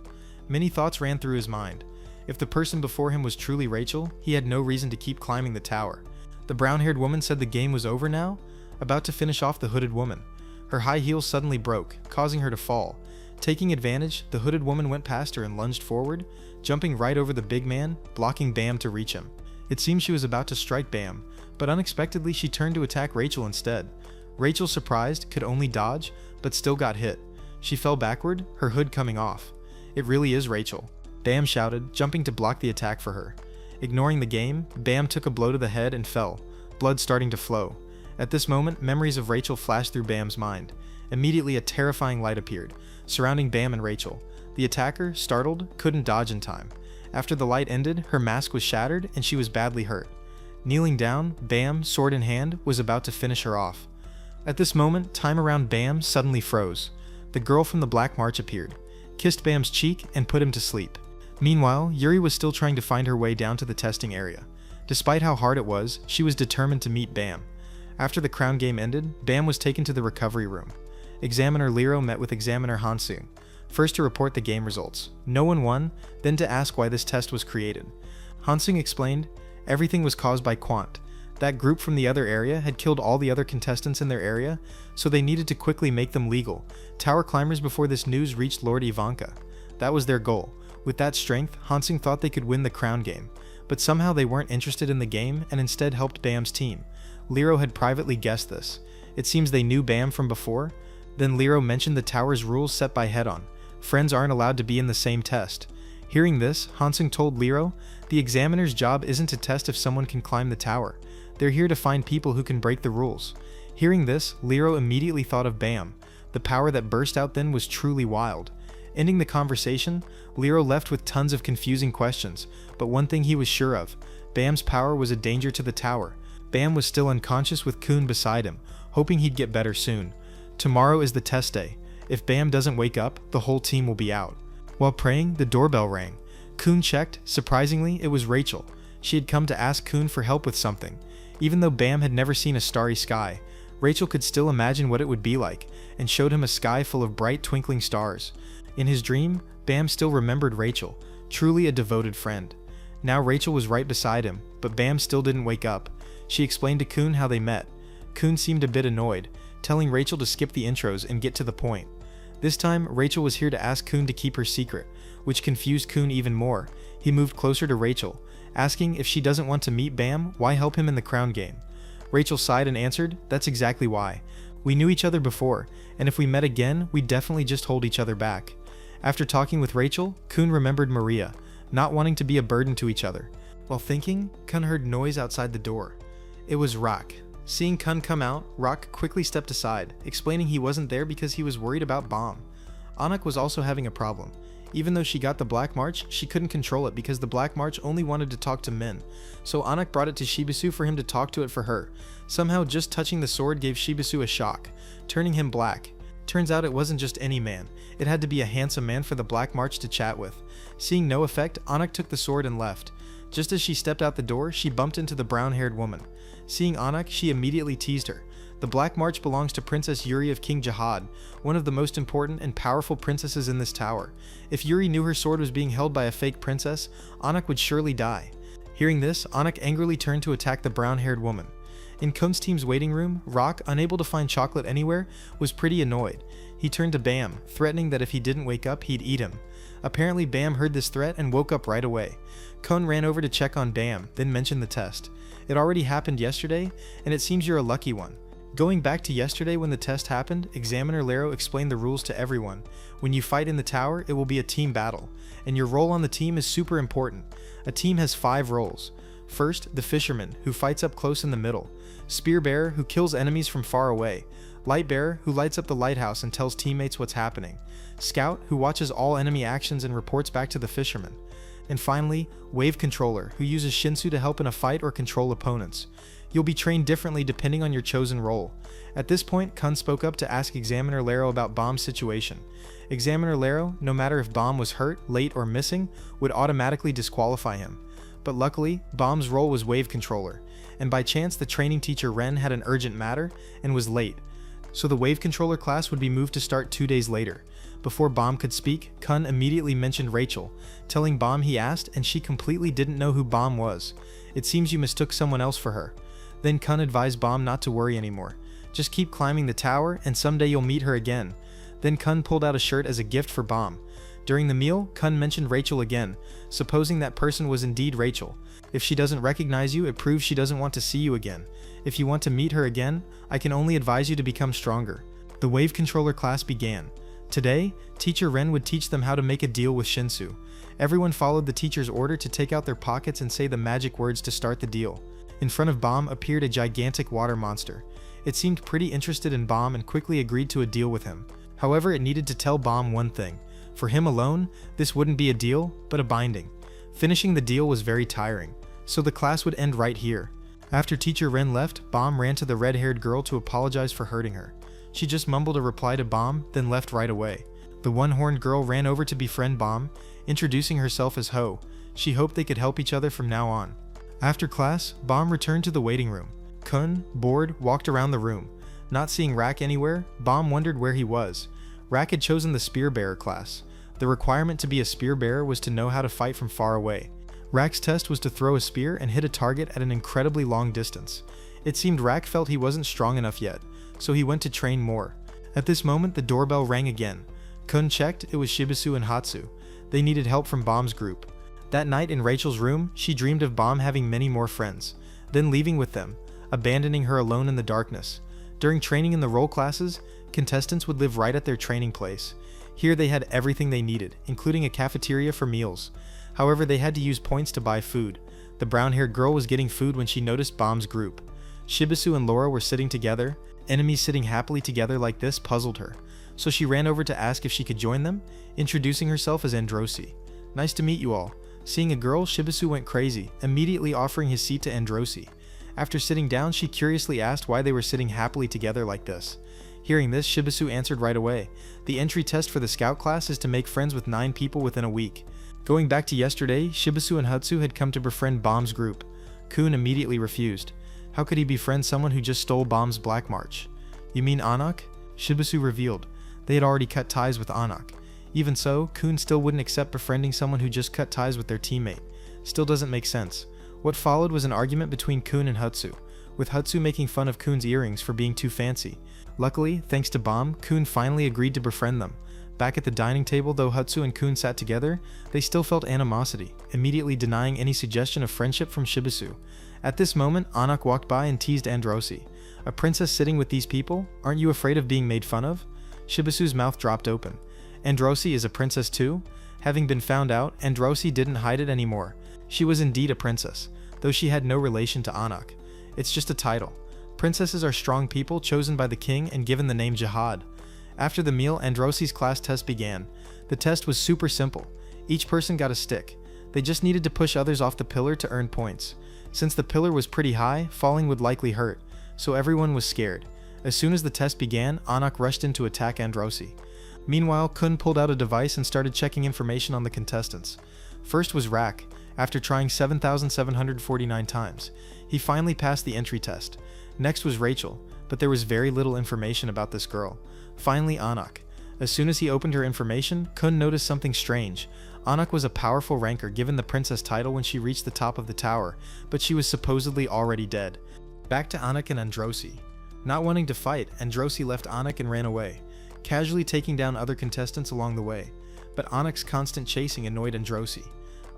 Many thoughts ran through his mind. If the person before him was truly Rachel, he had no reason to keep climbing the tower. The brown-haired woman said the game was over now, about to finish off the hooded woman. Her high heels suddenly broke, causing her to fall. Taking advantage, the hooded woman went past her and lunged forward, jumping right over the big man, blocking Bam to reach him. It seemed she was about to strike Bam, but unexpectedly she turned to attack Rachel instead. Rachel, surprised, could only dodge, but still got hit. She fell backward, her hood coming off. It really is Rachel, Bam shouted, jumping to block the attack for her. Ignoring the game, Bam took a blow to the head and fell, blood starting to flow. At this moment, memories of Rachel flashed through Bam's mind. Immediately, a terrifying light appeared, surrounding Bam and Rachel. The attacker, startled, couldn't dodge in time. After the light ended, her mask was shattered and she was badly hurt. Kneeling down, Bam, sword in hand, was about to finish her off. At this moment, time around Bam suddenly froze. The girl from the Black March appeared, kissed Bam's cheek, and put him to sleep. Meanwhile, Yuri was still trying to find her way down to the testing area. Despite how hard it was, she was determined to meet Bam. After the crown game ended, Bam was taken to the recovery room. Examiner Lero met with Examiner Hansung, first to report the game results. No one won, then to ask why this test was created. Hansung explained, everything was caused by Quant. That group from the other area had killed all the other contestants in their area, so they needed to quickly make them legal tower climbers before this news reached Lord Ivanka. That was their goal. With that strength, Hansung thought they could win the crown game, but somehow they weren't interested in the game and instead helped Bam's team. Lero had privately guessed this. It seems they knew Bam from before. Then Lero mentioned the tower's rules set by Head-On. Friends aren't allowed to be in the same test. Hearing this, Hansung told Lero, the examiner's job isn't to test if someone can climb the tower. They're here to find people who can break the rules. Hearing this, Lero immediately thought of Bam. The power that burst out then was truly wild. Ending the conversation, Lero left with tons of confusing questions, but one thing he was sure of, Bam's power was a danger to the tower. Bam was still unconscious with Kun beside him, hoping he'd get better soon. Tomorrow is the test day. If Bam doesn't wake up, the whole team will be out. While praying, the doorbell rang. Kun checked. Surprisingly, it was Rachel. She had come to ask Kun for help with something. Even though Bam had never seen a starry sky, Rachel could still imagine what it would be like, and showed him a sky full of bright twinkling stars. In his dream, Bam still remembered Rachel, truly a devoted friend. Now Rachel was right beside him, but Bam still didn't wake up. She explained to Kun how they met. Kun seemed a bit annoyed, telling Rachel to skip the intros and get to the point. This time, Rachel was here to ask Kun to keep her secret, which confused Kun even more. He moved closer to Rachel, asking if she doesn't want to meet Bam, why help him in the crown game? Rachel sighed and answered, that's exactly why. We knew each other before, and if we met again, we'd definitely just hold each other back. After talking with Rachel, Kun remembered Maria, not wanting to be a burden to each other. While thinking, Kun heard noise outside the door. It was Rock. Seeing Kun come out, Rock quickly stepped aside, explaining he wasn't there because he was worried about Bomb. Anak was also having a problem. Even though she got the Black March, she couldn't control it because the Black March only wanted to talk to men. So Anak brought it to Shibisu for him to talk to it for her. Somehow just touching the sword gave Shibisu a shock, turning him black. Turns out it wasn't just any man. It had to be a handsome man for the Black March to chat with. Seeing no effect, Anak took the sword and left. Just as she stepped out the door, she bumped into the brown-haired woman. Seeing Anak, she immediately teased her. The Black March belongs to Princess Yuri of King Jihad, one of the most important and powerful princesses in this tower. If Yuri knew her sword was being held by a fake princess, Anak would surely die. Hearing this, Anak angrily turned to attack the brown-haired woman. In Kun's team's waiting room, Rock, unable to find chocolate anywhere, was pretty annoyed. He turned to Bam, threatening that if he didn't wake up, he'd eat him. Apparently Bam heard this threat and woke up right away. Kun ran over to check on Bam, then mentioned the test. It already happened yesterday, and it seems you're a lucky one. Going back to yesterday when the test happened, Examiner Laro explained the rules to everyone. When you fight in the tower, it will be a team battle, and your role on the team is super important. A team has 5 roles. First, the Fisherman, who fights up close in the middle. Spear Bearer, who kills enemies from far away. Light Bearer, who lights up the lighthouse and tells teammates what's happening. Scout, who watches all enemy actions and reports back to the Fisherman. And finally, Wave Controller, who uses Shinsu to help in a fight or control opponents. You'll be trained differently depending on your chosen role. At this point, Kun spoke up to ask Examiner Laro about Bomb's situation. Examiner Laro, no matter if Bomb was hurt, late, or missing, would automatically disqualify him. But luckily, Bomb's role was Wave Controller, and by chance the training teacher Ren had an urgent matter and was late, so the Wave Controller class would be moved to start 2 days later. Before Bomb could speak, Kun immediately mentioned Rachel, telling Bomb he asked and she completely didn't know who Bomb was. It seems you mistook someone else for her. Then Kun advised Bomb not to worry anymore. Just keep climbing the tower and someday you'll meet her again. Then Kun pulled out a shirt as a gift for Bomb. During the meal, Kun mentioned Rachel again, supposing that person was indeed Rachel. If she doesn't recognize you, it proves she doesn't want to see you again. If you want to meet her again, I can only advise you to become stronger. The Wave Controller class began. Today, Teacher Ren would teach them how to make a deal with Shinsu. Everyone followed the teacher's order to take out their pockets and say the magic words to start the deal. In front of Bomb appeared a gigantic water monster. It seemed pretty interested in Bomb and quickly agreed to a deal with him. However, it needed to tell Bomb one thing. For him alone, this wouldn't be a deal, but a binding. Finishing the deal was very tiring, so the class would end right here. After Teacher Ren left, Bomb ran to the red-haired girl to apologize for hurting her. She just mumbled a reply to Bomb, then left right away. The one-horned girl ran over to befriend Bomb, introducing herself as Ho. She hoped they could help each other from now on. After class, Bomb returned to the waiting room. Kun, bored, walked around the room. Not seeing Rak anywhere, Bomb wondered where he was. Rak had chosen the Spear Bearer class. The requirement to be a Spear Bearer was to know how to fight from far away. Rak's test was to throw a spear and hit a target at an incredibly long distance. It seemed Rak felt he wasn't strong enough yet, so he went to train more. At this moment, the doorbell rang again. Kun checked, it was Shibisu and Hatsu. They needed help from Bomb's group. That night in Rachel's room, she dreamed of Bomb having many more friends, then leaving with them, abandoning her alone in the darkness. During training in the role classes, contestants would live right at their training place. Here they had everything they needed, including a cafeteria for meals. However, they had to use points to buy food. The brown-haired girl was getting food when she noticed Bomb's group. Shibisu and Laura were sitting together. Enemies sitting happily together like this puzzled her, so she ran over to ask if she could join them, introducing herself as Androsi. Nice to meet you all. Seeing a girl, Shibisu went crazy, immediately offering his seat to Androsi. After sitting down, she curiously asked why they were sitting happily together like this. Hearing this, Shibisu answered right away. The entry test for the scout class is to make friends with 9 people within a week. Going back to yesterday, Shibisu and Hatsu had come to befriend Bomb's group. Kun immediately refused. How could he befriend someone who just stole Bomb's Black March? You mean Anak? Shibisu revealed. They had already cut ties with Anak. Even so, Kun still wouldn't accept befriending someone who just cut ties with their teammate. Still doesn't make sense. What followed was an argument between Kun and Hatsu, with Hatsu making fun of Kun's earrings for being too fancy. Luckily, thanks to Bomb, Kun finally agreed to befriend them. Back at the dining table, though Hatsu and Kun sat together, they still felt animosity, immediately denying any suggestion of friendship from Shibisu. At this moment, Anak walked by and teased Androsi. A princess sitting with these people? Aren't you afraid of being made fun of? Shibisu's mouth dropped open. Androsi is a princess too? Having been found out, Androsi didn't hide it anymore. She was indeed a princess, though she had no relation to Anak. It's just a title. Princesses are strong people chosen by the king and given the name Jihad. After the meal, Androsi's class test began. The test was super simple. Each person got a stick. They just needed to push others off the pillar to earn points. Since the pillar was pretty high, falling would likely hurt, so everyone was scared. As soon as the test began, Anak rushed in to attack Androsi. Meanwhile, Kun pulled out a device and started checking information on the contestants. First was Rak. After trying 7,749 times, he finally passed the entry test. Next was Rachel, but there was very little information about this girl. Finally, Anak. As soon as he opened her information, Kun noticed something strange. Anak was a powerful ranker given the princess title when she reached the top of the tower, but she was supposedly already dead. Back to Anak and Androsi. Not wanting to fight, Androsi left Anak and ran away, casually taking down other contestants along the way. But Anak's constant chasing annoyed Androsi.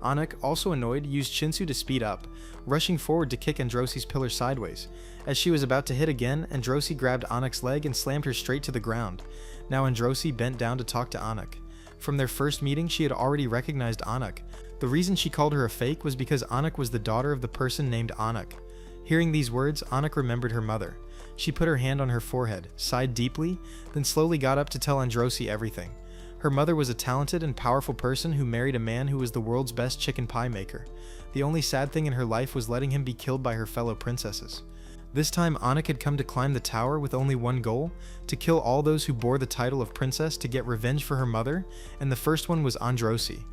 Anak, also annoyed, used Shinsu to speed up, rushing forward to kick Androsi's pillar sideways. As she was about to hit again, Androsi grabbed Anak's leg and slammed her straight to the ground. Now Androsi bent down to talk to Anak. From their first meeting, she had already recognized Anak. The reason she called her a fake was because Anak was the daughter of the person named Anak. Hearing these words, Anak remembered her mother. She put her hand on her forehead, sighed deeply, then slowly got up to tell Androsi everything. Her mother was a talented and powerful person who married a man who was the world's best chicken pie maker. The only sad thing in her life was letting him be killed by her fellow princesses. This time, Anak had come to climb the tower with only one goal: to kill all those who bore the title of princess to get revenge for her mother, and the first one was Androsi.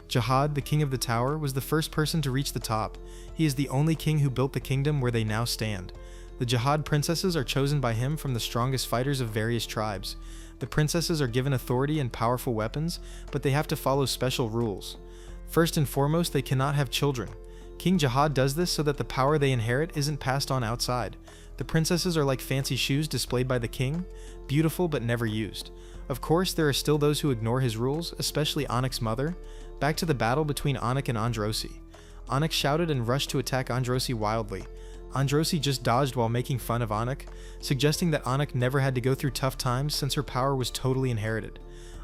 Jihad, the king of the tower, was the first person to reach the top. He is the only king who built the kingdom where they now stand. The Jihad princesses are chosen by him from the strongest fighters of various tribes. The princesses are given authority and powerful weapons, but they have to follow special rules. First and foremost, they cannot have children. King Jihad does this so that the power they inherit isn't passed on outside. The princesses are like fancy shoes displayed by the king, beautiful but never used. Of course, there are still those who ignore his rules, especially Anak's mother. Back to the battle between Anak and Androsi. Anak shouted and rushed to attack Androsi wildly. Androsi just dodged while making fun of Anak, suggesting that Anak never had to go through tough times since her power was totally inherited.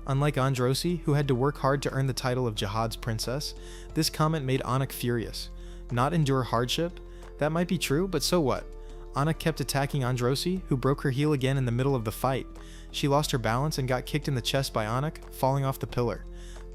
Unlike Androsi, who had to work hard to earn the title of Jihad's princess, this comment made Anak furious. Not endure hardship? That might be true, but so what? Anak kept attacking Androsi, who broke her heel again in the middle of the fight. She lost her balance and got kicked in the chest by Anak, falling off the pillar.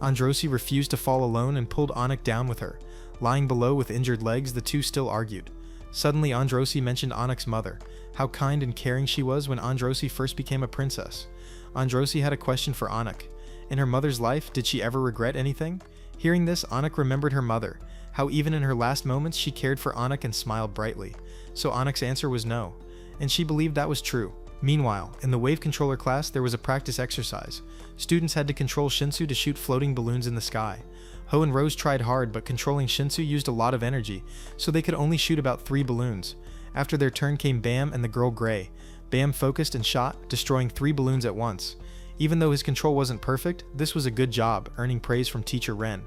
Androsi refused to fall alone and pulled Anak down with her. Lying below with injured legs, the two still argued. Suddenly, Androsi mentioned Anak's mother, how kind and caring she was when Androsi first became a princess. Androsi had a question for Anak. In her mother's life, did she ever regret anything? Hearing this, Anak remembered her mother, how even in her last moments she cared for Anak and smiled brightly. So Anak's answer was no, and she believed that was true. Meanwhile, in the wave controller class, there was a practice exercise. Students had to control Shinsu to shoot floating balloons in the sky. Ho and Rose tried hard, but controlling Shinsu used a lot of energy, so they could only shoot about 3 balloons. After their turn came Bam and the girl Gray. Bam focused and shot, destroying 3 balloons at once. Even though his control wasn't perfect, this was a good job, earning praise from teacher Ren.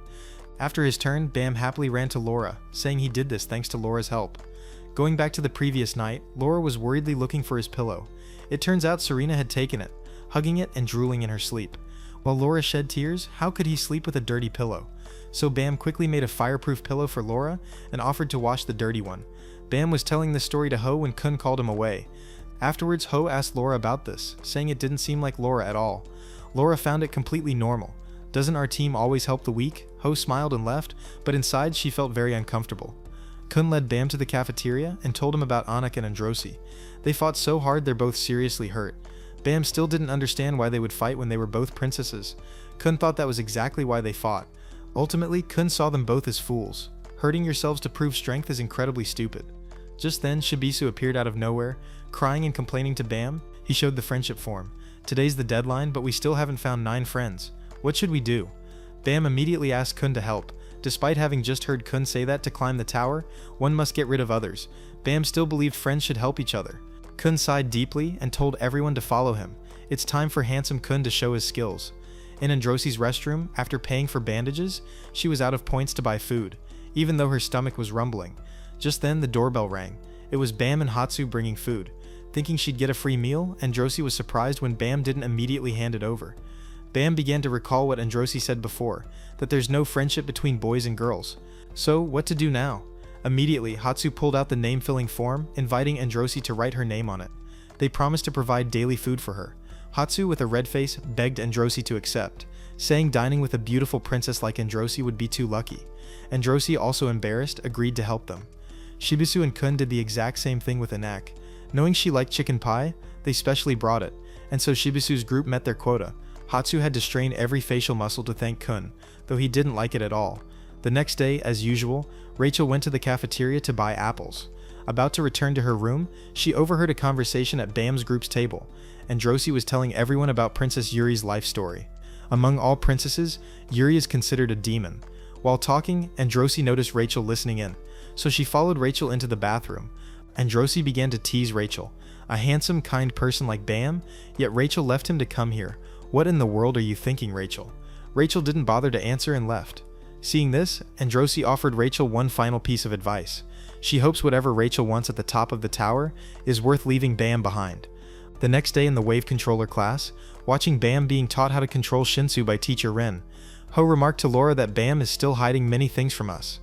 After his turn, Bam happily ran to Laura, saying he did this thanks to Laura's help. Going back to the previous night, Laura was worriedly looking for his pillow. It turns out Serena had taken it, hugging it and drooling in her sleep. While Laura shed tears, how could he sleep with a dirty pillow? So Bam quickly made a fireproof pillow for Laura and offered to wash the dirty one. Bam was telling this story to Ho when Kun called him away. Afterwards, Ho asked Laura about this, saying it didn't seem like Laura at all. Laura found it completely normal. Doesn't our team always help the weak? Ho smiled and left, but inside she felt very uncomfortable. Kun led Bam to the cafeteria and told him about Anak and Androsi. They fought so hard they're both seriously hurt. Bam still didn't understand why they would fight when they were both princesses. Kun thought that was exactly why they fought. Ultimately, Kun saw them both as fools. Hurting yourselves to prove strength is incredibly stupid. Just then, Shibisu appeared out of nowhere, crying and complaining to Bam. He showed the friendship form. Today's the deadline, but we still haven't found 9 friends. What should we do? Bam immediately asked Kun to help. Despite having just heard Kun say that to climb the tower, one must get rid of others. Bam still believed friends should help each other. Kun sighed deeply and told everyone to follow him. It's time for handsome Kun to show his skills. In Androsi's restroom, after paying for bandages, she was out of points to buy food, even though her stomach was rumbling. Just then, the doorbell rang. It was Bam and Hatsu bringing food. Thinking she'd get a free meal, Androsi was surprised when Bam didn't immediately hand it over. Bam began to recall what Androsi said before, that there's no friendship between boys and girls. So, what to do now? Immediately, Hatsu pulled out the name-filling form, inviting Androsi to write her name on it. They promised to provide daily food for her. Hatsu, with a red face, begged Androsi to accept, saying dining with a beautiful princess like Androsi would be too lucky. Androsi, also embarrassed, agreed to help them. Shibisu and Kun did the exact same thing with Anak. Knowing she liked chicken pie, they specially brought it, and so Shibisu's group met their quota. Hatsu had to strain every facial muscle to thank Kun, though he didn't like it at all. The next day, as usual, Rachel went to the cafeteria to buy apples. About to return to her room, she overheard a conversation at Bam's group's table. Androsi was telling everyone about Princess Yuri's life story. Among all princesses, Yuri is considered a demon. While talking, Androsi noticed Rachel listening in, so she followed Rachel into the bathroom. Androsi began to tease Rachel. A handsome, kind person like Bam, yet Rachel left him to come here. What in the world are you thinking, Rachel? Rachel didn't bother to answer and left. Seeing this, Androsi offered Rachel one final piece of advice. She hopes whatever Rachel wants at the top of the tower is worth leaving Bam behind. The next day in the wave controller class, watching Bam being taught how to control Shinsu by teacher Ren, Ho remarked to Laura that Bam is still hiding many things from us.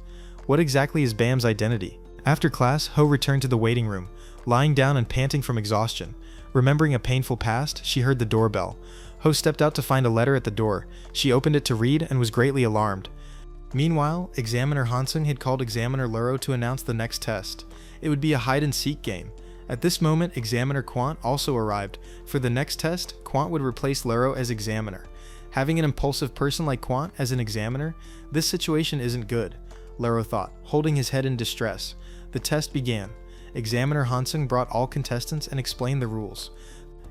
What exactly is Bam's identity? After class, Ho returned to the waiting room, lying down and panting from exhaustion. Remembering a painful past, she heard the doorbell. Ho stepped out to find a letter at the door. She opened it to read and was greatly alarmed. Meanwhile, Examiner Hansung had called Examiner Luro to announce the next test. It would be a hide-and-seek game. At this moment, Examiner Quant also arrived. For the next test, Quant would replace Luro as examiner. Having an impulsive person like Quant as an examiner, this situation isn't good, Luro thought, holding his head in distress. The test began. Examiner Hansung brought all contestants and explained the rules.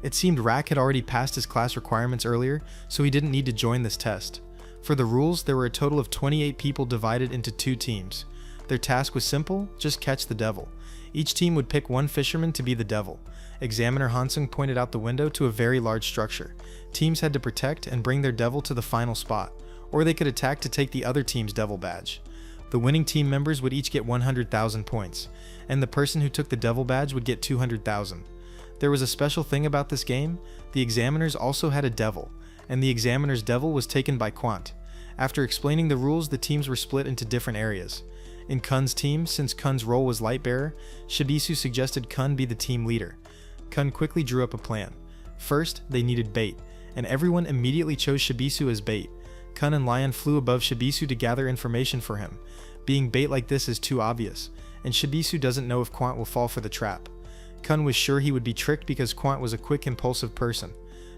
It seemed Rak had already passed his class requirements earlier, so he didn't need to join this test. For the rules, there were a total of 28 people divided into 2 teams. Their task was simple, just catch the devil. Each team would pick one fisherman to be the devil. Examiner Hansung pointed out the window to a very large structure. Teams had to protect and bring their devil to the final spot, or they could attack to take the other team's devil badge. The winning team members would each get 100,000 points, and the person who took the devil badge would get 200,000. There was a special thing about this game. The examiners also had a devil, and the examiner's devil was taken by Quant. After explaining the rules, the teams were split into different areas. In Kun's team, since Kun's role was Lightbearer, Shibisu suggested Kun be the team leader. Kun quickly drew up a plan. First, they needed bait, and everyone immediately chose Shibisu as bait. Kun and Lion flew above Shibisu to gather information for him. Being bait like this is too obvious, and Shibisu doesn't know if Quant will fall for the trap. Kun was sure he would be tricked because Quant was a quick, impulsive person.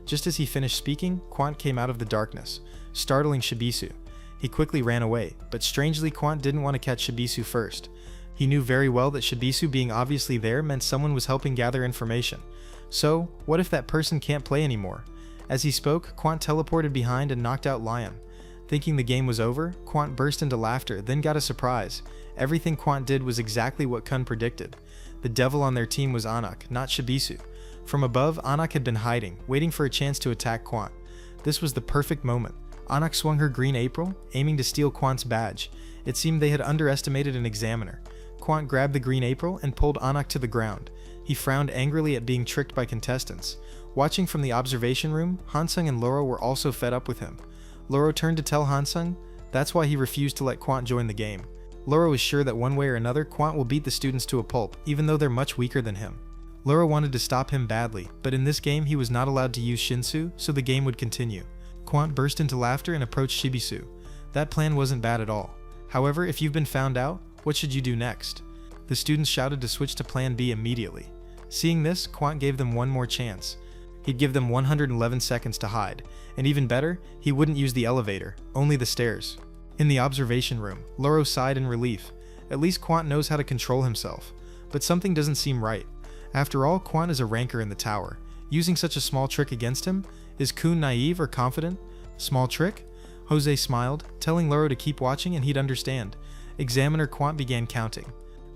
Just as he finished speaking, Quant came out of the darkness, startling Shibisu. He quickly ran away, but strangely Quant didn't want to catch Shibisu first. He knew very well that Shibisu being obviously there meant someone was helping gather information. So, what if that person can't play anymore? As he spoke, Quant teleported behind and knocked out Lion. Thinking the game was over, Quant burst into laughter, then got a surprise. Everything Quant did was exactly what Kun predicted. The devil on their team was Anak, not Shibisu. From above, Anak had been hiding, waiting for a chance to attack Quant. This was the perfect moment. Anak swung her green April, aiming to steal Quant's badge. It seemed they had underestimated an examiner. Quant grabbed the green April and pulled Anak to the ground. He frowned angrily at being tricked by contestants. Watching from the observation room, Hansung and Luro were also fed up with him. Luro turned to tell Hansung that's why he refused to let Quant join the game. Luro was sure that one way or another Quant will beat the students to a pulp, even though they're much weaker than him. Luro wanted to stop him badly, but in this game he was not allowed to use Shinsu, so the game would continue. Quant burst into laughter and approached Shibisu. That plan wasn't bad at all. However, if you've been found out, what should you do next? The students shouted to switch to plan B immediately. Seeing this, Quant gave them one more chance. He'd give them 111 seconds to hide, and even better, he wouldn't use the elevator, only the stairs. In the observation room, Luro sighed in relief. At least Quant knows how to control himself. But something doesn't seem right. After all, Quant is a ranker in the tower. Using such a small trick against him? Is Kun naive or confident? Small trick? Jose smiled, telling Luro to keep watching and he'd understand. Examiner Quant began counting.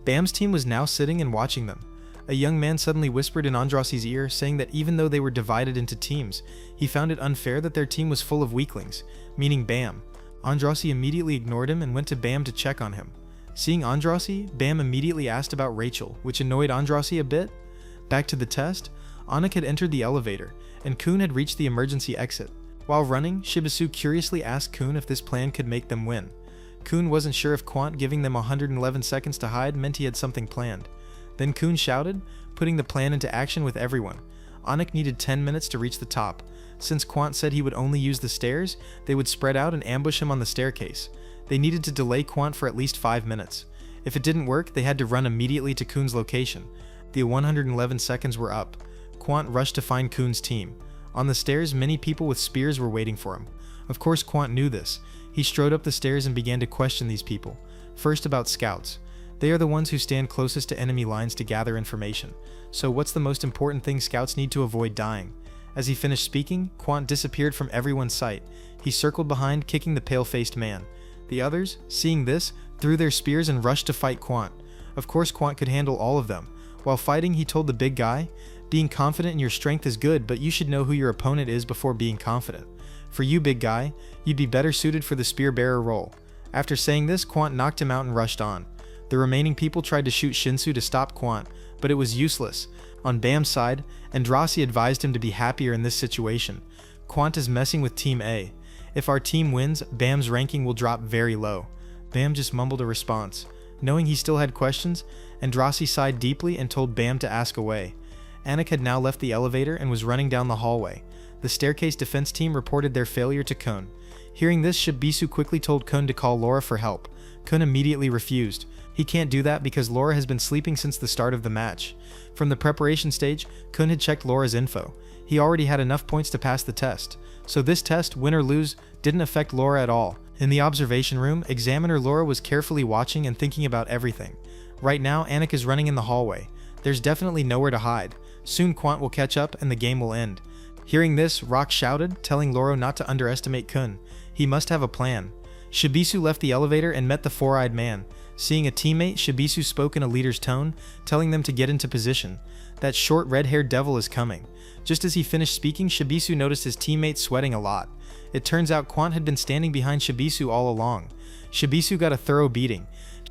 Bam's team was now sitting and watching them. A young man suddenly whispered in Andrasi's ear, saying that even though they were divided into teams, he found it unfair that their team was full of weaklings, meaning Bam. Andrasi immediately ignored him and went to Bam to check on him. Seeing Andrasi, Bam immediately asked about Rachel, which annoyed Andrasi a bit. Back to the test, Anak had entered the elevator, and Kun had reached the emergency exit. While running, Shibisu curiously asked Kun if this plan could make them win. Kun wasn't sure if Quant giving them 111 seconds to hide meant he had something planned. Then Kun shouted, putting the plan into action with everyone. Anak needed 10 minutes to reach the top. Since Quant said he would only use the stairs, they would spread out and ambush him on the staircase. They needed to delay Quant for at least 5 minutes. If it didn't work, they had to run immediately to Kun's location. The 111 seconds were up. Quant rushed to find Kun's team. On the stairs, many people with spears were waiting for him. Of course, Quant knew this. He strode up the stairs and began to question these people. First, about scouts. They are the ones who stand closest to enemy lines to gather information. So what's the most important thing scouts need to avoid dying? As he finished speaking, Quant disappeared from everyone's sight. He circled behind, kicking the pale-faced man. The others, seeing this, threw their spears and rushed to fight Quant. Of course, Quant could handle all of them. While fighting, he told the big guy, "Being confident in your strength is good, but you should know who your opponent is before being confident. For you, big guy, you'd be better suited for the spear bearer role." After saying this, Quant knocked him out and rushed on. The remaining people tried to shoot Shinsu to stop Quant, but it was useless. On Bam's side, Andrasi advised him to be happier in this situation. Quant is messing with Team A. If our team wins, Bam's ranking will drop very low. Bam just mumbled a response. Knowing he still had questions, Andrasi sighed deeply and told Bam to ask away. Anik had now left the elevator and was running down the hallway. The staircase defense team reported their failure to Kun. Hearing this, Shibisu quickly told Kun to call Laura for help. Kun immediately refused. He can't do that because Laura has been sleeping since the start of the match. From the preparation stage, Kun had checked Laura's info. He already had enough points to pass the test. So this test, win or lose, didn't affect Laura at all. In the observation room, Examiner Laura was carefully watching and thinking about everything. Right now, Anik is running in the hallway. There's definitely nowhere to hide. Soon Quant will catch up and the game will end. Hearing this, Rock shouted, telling Laura not to underestimate Kun. He must have a plan. Shibisu left the elevator and met the four-eyed man. Seeing a teammate, Shibisu spoke in a leader's tone, telling them to get into position. That short red-haired devil is coming. Just as he finished speaking, Shibisu noticed his teammate sweating a lot. It turns out Quant had been standing behind Shibisu all along. Shibisu got a thorough beating.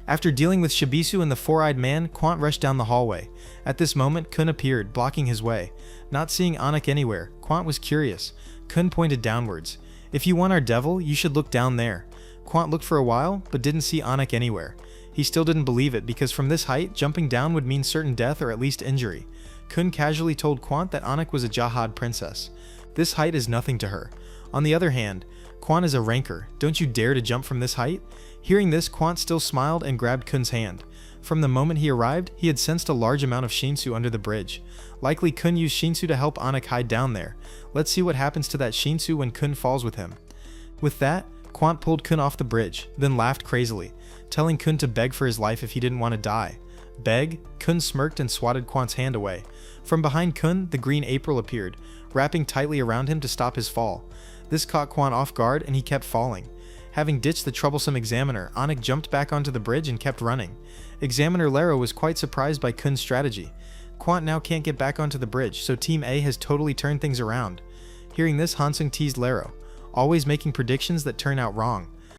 After dealing with Shibisu and the four-eyed man, Quant rushed down the hallway. At this moment, Kun appeared, blocking his way. Not seeing Anik anywhere, Quant was curious. Kun pointed downwards. "If you want our devil, you should look down there." Quant looked for a while, but didn't see Anik anywhere. He still didn't believe it because from this height, jumping down would mean certain death or at least injury. Kun casually told Quant that Anik was a Jahad princess. This height is nothing to her. On the other hand, Quant is a ranker. Don't you dare to jump from this height? Hearing this, Quant still smiled and grabbed Kun's hand. From the moment he arrived, he had sensed a large amount of Shinsu under the bridge. Likely Kun used Shinsu to help Anik hide down there. Let's see what happens to that Shinsu when Kun falls with him. With that, Quant pulled Kun off the bridge, then laughed crazily, telling Kun to beg for his life if he didn't want to die. Beg? Kun smirked and swatted Quant's hand away. From behind Kun, the green April appeared, wrapping tightly around him to stop his fall. This caught Quant off guard and he kept falling. Having ditched the troublesome Examiner, Anik jumped back onto the bridge and kept running. Examiner Lero was quite surprised by Kun's strategy. Quant now can't get back onto the bridge, so Team A has totally turned things around. Hearing this, Hansung teased Lero, always making predictions that turn out wrong.